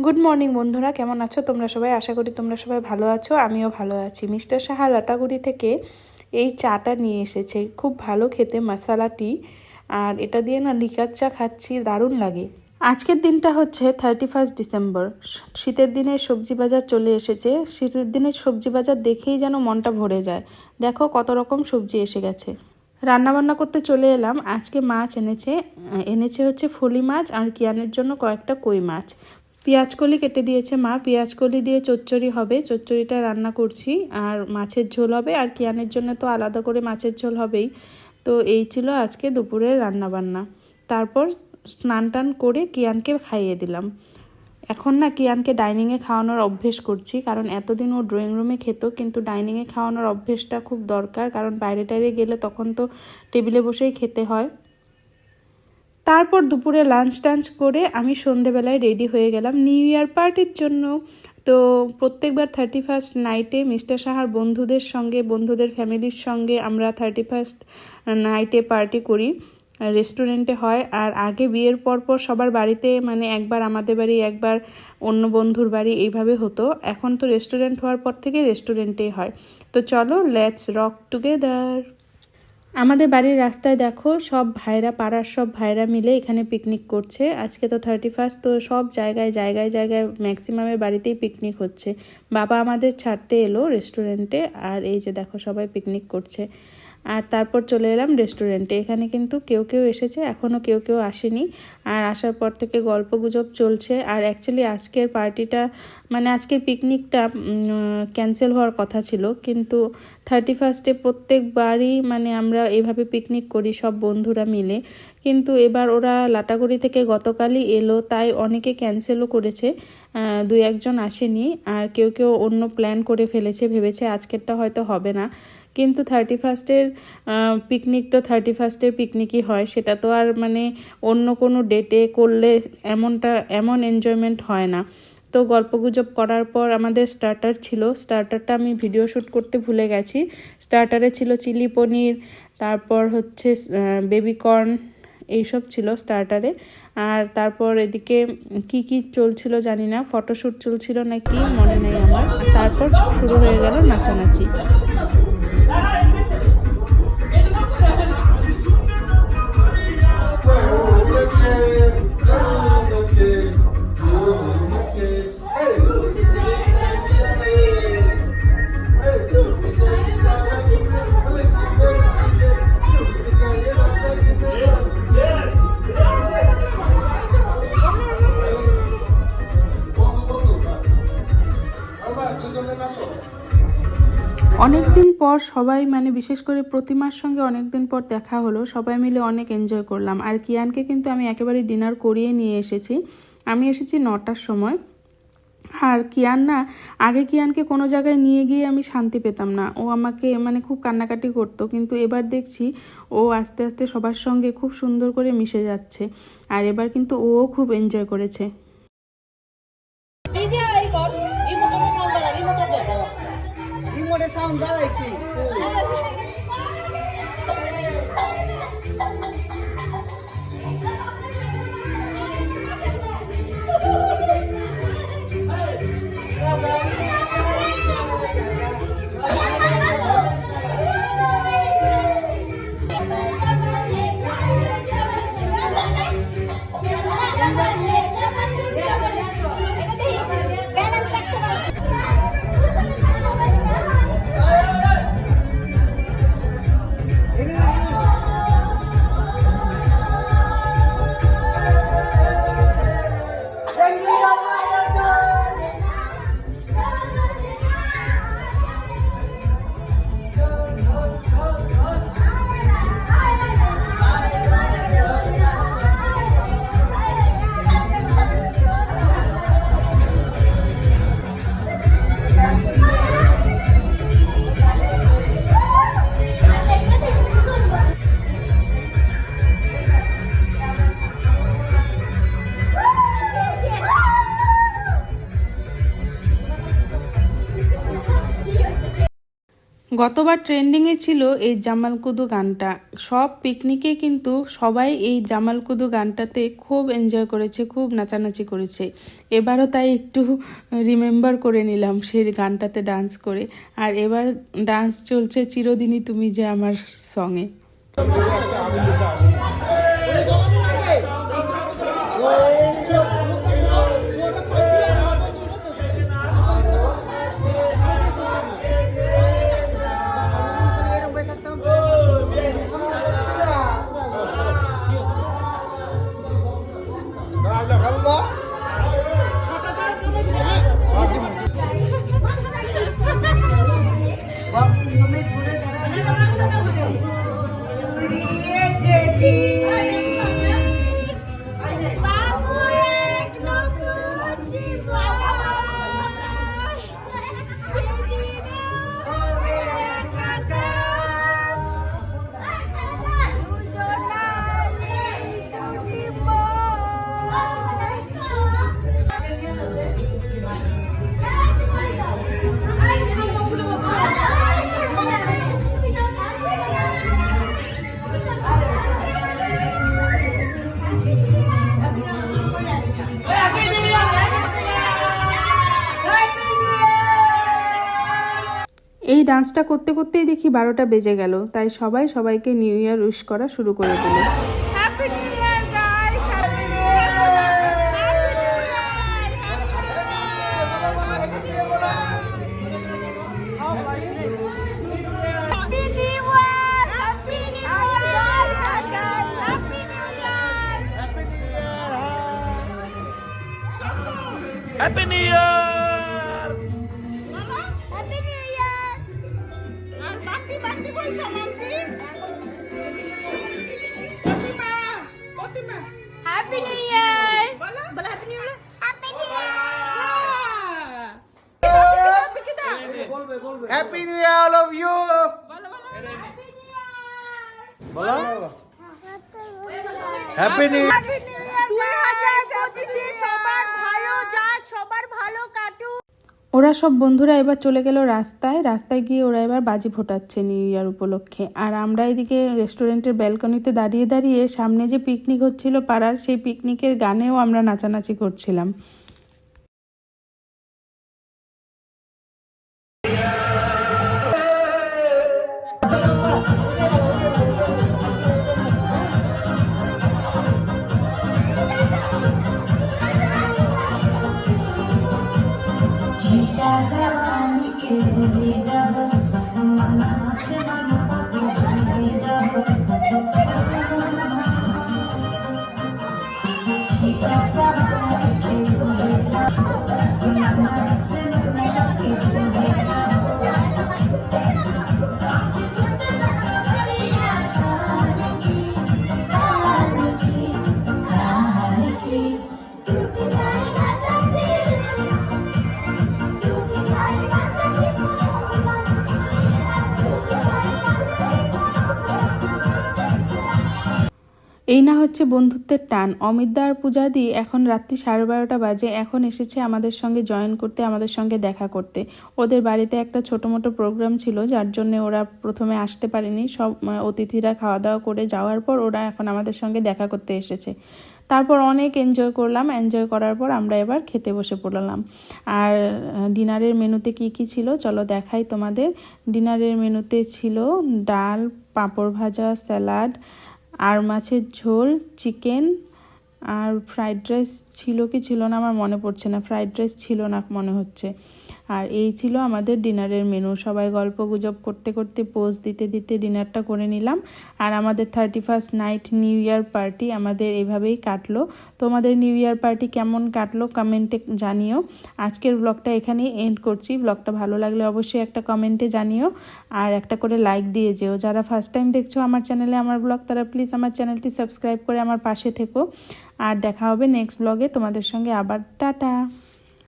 Good morning বন্ধুরা, কেমন আছো তোমরা সবাই? আশা করি তোমরা সবাই ভালো আছো, আমিও ভালো আছি। মিস্টার সাহা লাটাগুড়ি থেকে এই চাটা নিয়ে এসেছে, খুব ভালো খেতে, মশালা টি। আর এটা দিয়ে না লিকার চা খাচ্ছি, দারুণ লাগে। আজকের দিনটা হচ্ছে 31 ডিসেম্বর। শীতের দিনে সবজি বাজার চলে এসেছে। শীতের দিনে সবজি বাজার দেখেই যেন মনটা ভরে যায়। দেখো কত রকম সবজি এসে গেছে। রান্নাবান্না করতে চলে এলাম। আজকে মাছ এনেছে হচ্ছে ফলি মাছ, আর কিয়ানের জন্য কয়েকটা কই মাছ। পেঁয়াজকলি কেটে দিয়েছে মা, পেঁয়াজকলি দিয়ে চচ্চড়ি হবে, চচ্চড়িটা রান্না করছি। আর মাছের ঝোল হবে, আর কিয়ানের জন্য তো আলাদা করে মাছের ঝোল হবেই। তো এই ছিল আজকে দুপুরের রান্নাবান্না। তারপর স্নান টান করে কিয়ানকে খাইয়ে দিলাম। এখন না কিয়ানকে ডাইনিংয়ে খাওয়ানোর অভ্যেস করছি, কারণ এতদিন ও ড্রয়িং রুমে খেত, কিন্তু ডাইনিংয়ে খাওয়ানোর অভ্যেসটা খুব দরকার, কারণ বাইরে টাইরে গেলে তখন তো টেবিলে বসেই খেতে হয়। তারপর দুপুরে লাঞ্চ টাঞ্চ করে আমি সন্ধেবেলায় রেডি হয়ে গেলাম নিউ ইয়ার পার্টির জন্য। তো প্রত্যেকবার 31 নাইটে মিস্টার সাহার বন্ধুদের সঙ্গে, বন্ধুদের ফ্যামিলির সঙ্গে আমরা 31 নাইটে পার্টি করি, রেস্টুরেন্টে হয়। আর আগে বিয়ের পর সবার বাড়িতে, মানে একবার আমাদের বাড়ি, একবার অন্য বন্ধুর বাড়ি, এইভাবে হতো। এখন তো রেস্টুরেন্ট হওয়ার পর থেকে রেস্টুরেন্টেই হয়। তো চলো, লেটস রক টুগেদার। আমাদের বাড়ির রাস্তায় দেখো সব ভাইরা, পাড়ার সব ভাইরা মিলে এখানে পিকনিক করছে। আজকে তো 31, তো সব জায়গায় জায়গায় জায়গায় ম্যাক্সিমামের বাড়িতেই পিকনিক হচ্ছে। বাবা আমাদের ছাড়তে এলো রেস্টুরেন্টে, আর এই যে দেখো সবাই পিকনিক করছে। আর তারপর চলে এলাম রেস্টুরেন্টে। এখানে কিন্তু কেউ কেউ এসেছে, এখনও কেউ কেউ আসেনি। আর আসার পর থেকে গল্প গুজব চলছে। আর অ্যাকচুয়ালি আজকের পার্টিটা, মানে আজকের পিকনিকটা ক্যান্সেল হওয়ার কথা ছিল, কিন্তু 31 প্রত্যেকবারই মানে আমরা এইভাবে পিকনিক করি সব বন্ধুরা মিলে। কিন্তু এবার ওরা লাটাগুড়ি থেকে গতকালই এলো, তাই অনেকে ক্যান্সেলও করেছে, দুই একজন আসেনি। আর কেউ কেউ অন্য প্ল্যান করে ফেলেছে, ভেবেছে আজকেরটা হয়তো হবে না। কিন্তু 31 পিকনিক তো 31 পিকনিকই হয়, সেটা তো আর মানে অন্য কোনো ডেটে করলে এমন এনজয়মেন্ট হয় না। তো গল্পগুজব করার পর আমাদের স্টার্টার ছিল, স্টার্টারটা আমি ভিডিও শ্যুট করতে ভুলে গেছি। স্টার্টারে ছিল চিলি পনির, তারপর হচ্ছে বেবিকর্ন, এইসব ছিল স্টার্টারে। আর তারপর এদিকে কি কি চলছিল জানি না, ফটোশ্যুট চলছিল না কি মনে নেই আমার। তারপর শুরু হয়ে গেল নাচানাচি। অনেক দিন পর সবাই, মানে বিশেষ করে প্রতিমার সঙ্গে অনেক দিন পর দেখা হলো, সবাই মিলে অনেক এনজয় করলাম। আর কিয়ানকে কিন্তু আমি একেবারে ডিনার করিয়ে নিয়ে এসেছি। আমি এসেছি 9টার সময়। আর কিয়ান না, আগে কিয়ানকে কোনো জায়গায় নিয়ে গিয়ে আমি শান্তি পেতাম না, ও আমাকে মানে খুব কান্নাকাটি করতো, কিন্তু এবার দেখছি ও আস্তে আস্তে সবার সঙ্গে খুব সুন্দর করে মিশে যাচ্ছে। আর এবার কিন্তু ও খুব এনজয় করেছে। সাউন্ড বাড়াইছি। গতবার ট্রেন্ডিংয়ে ছিল এই জামালকুদু গানটা। সব পিকনিকে কিন্তু সবাই এই জামালকুদু গানটাতে খুব এনজয় করেছে, খুব নাচানাচি করেছে। এবারও তাই একটু রিমেম্বার করে নিলাম সেই গানটাতে ডান্স করে। আর এবার ডান্স চলছে চিরদিনই তুমি যে আমার সঙ্গে। এই ডান্সটা করতে করতেই দেখি 12টা বেজে গেল। তাই সবাই সবাইকে নিউ ইয়ার উইশ করা শুরু করে দিল। Happy new year guys, happy new year, happy new year. Happy New Year! Bola Happy New Year! Happy New Year! Happy New Year, all of you! Bola? Happy New Year! Happy New Year! 2025 সবার ভালো যাক, সবার ভালো কাটুক। ওরা সব বন্ধুরা এবার চলে গেল রাস্তায়। রাস্তায় গিয়ে ওরা এবার বাজি ফোটাচ্ছে নিউ ইয়ার উপলক্ষে। আর আমরা এদিকে রেস্টুরেন্টের ব্যালকনিতে দাঁড়িয়ে দাঁড়িয়ে সামনে যে পিকনিক হচ্ছিল পাড়ার, সেই পিকনিকের গানেও আমরা নাচানাচি করছিলাম। এই না হচ্ছে বন্ধুত্বের টান। অমিতদা আর পূজাদি এখন রাত্রি 12:30 বাজে, এখন এসেছে আমাদের সঙ্গে জয়েন করতে, আমাদের সঙ্গে দেখা করতে। ওদের বাড়িতে একটা ছোটো মোটো প্রোগ্রাম ছিল, যার জন্য ওরা প্রথমে আসতে পারেনি। সব অতিথিরা খাওয়া দাওয়া করে যাওয়ার পর ওরা এখন আমাদের সঙ্গে দেখা করতে এসেছে। তারপর অনেক এনজয় করলাম। এনজয় করার পর আমরা এবার খেতে বসে পড়লাম। আর ডিনারের মেনুতে কি কি ছিল চলো দেখাই তোমাদের। ডিনারের মেনুতে ছিল ডাল, পাঁপড় ভাজা, স্যালাড, আর মাছের ঝোল, চিকেন, আর ফ্রাইড রাইস ছিল কি ছিল না আমার মনে পড়ছে না। ফ্রাইড রাইস ছিল না মনে হচ্ছে। আর এই ছিল আমাদের ডিনারের মেনু। সবাই গল্প গুজব করতে করতে পোজ দিতে দিতে ডিনারটা করে নিলাম। আর আমাদের 31st night new year party আমাদের এভাবেই কাটলো। তোমাদের নিউ ইয়ার পার্টি কেমন কাটলো কমেন্টে জানিও। আজকের ব্লগটা এখানেই এন্ড করছি। ব্লগটা ভালো লাগলে অবশ্যই একটা কমেন্টে জানিও, আর একটা করে লাইক দিয়ে যেও। যারা ফার্স্ট টাইম দেখছো আমার চ্যানেলে আমার ব্লগ, তারা প্লিজ আমার চ্যানেলটি সাবস্ক্রাইব করে আমার পাশে থেকো। আর দেখা হবে নেক্সট ব্লগে তোমাদের সঙ্গে আবার। টাটা।